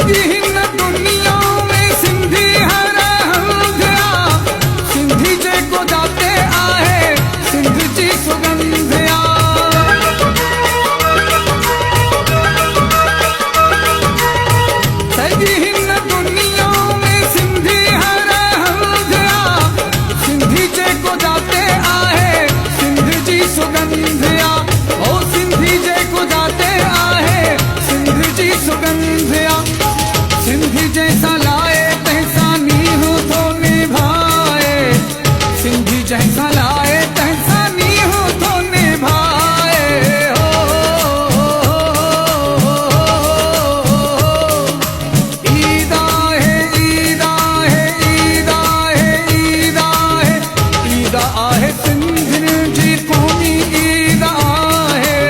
सॼी हिन दुनिया में सिंधी हर हंधिया, सिंधी जेको जाते आहे सिंध जी सुगंधिया। सॼी हिन दुनिया में सिंधी हर हंधिया, सिंधी जेको जाते आहे सिंध जी सुगंधिया। ओ सिंधी जेको जाते आहे सिंध जी सुगंधिया। सिंधी जैसा लाए तैसा नीहू थो निभाए, सिंधी जैसा लाए तैसा नीहू थो निभाए। ईद आहे ईद आहे ईद आहे ईद आहे ईद आहे सिंधियुनि जी क़ौमी ईद आहे,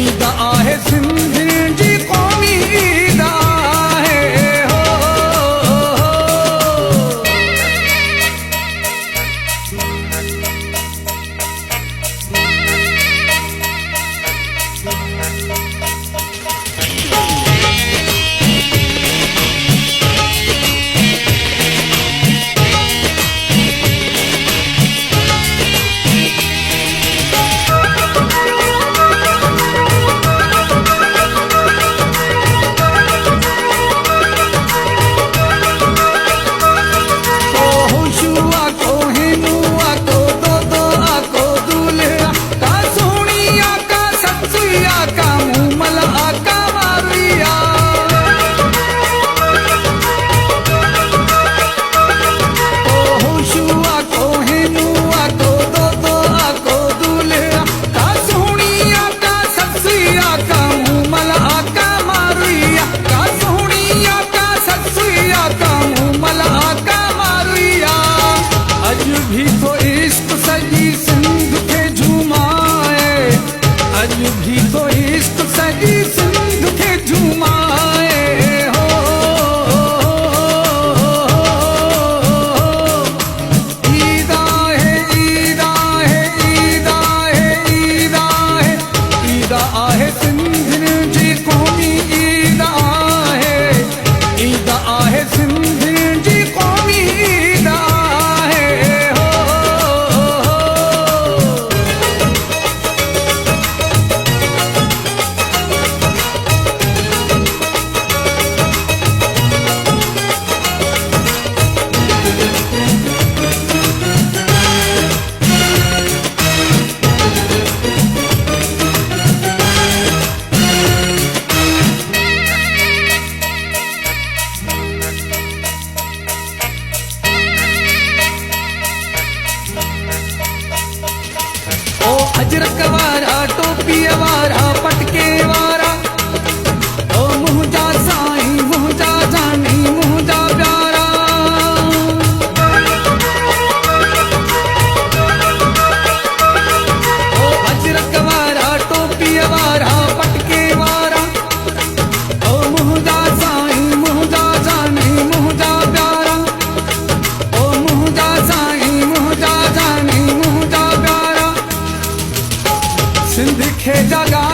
ईद आहे सिंधियुनि जी क़ौमी ईद आहे। अजरक वारा टोपीअ वारा पटके वारा, ओ मुंहिंजा साईं मुंहिंजा जानी मुंहिंजा प्यारा। ओ अजरक वारा टोपीअ वारा पटके वारा, ओ मुंहिंजा साईं मुंहिंजा जानी मुंहिंजा प्यारा। ओ मुंहिंजा साईं मुंहिंजा जानी मुंहिंजा प्यारा। सिंध खे जगा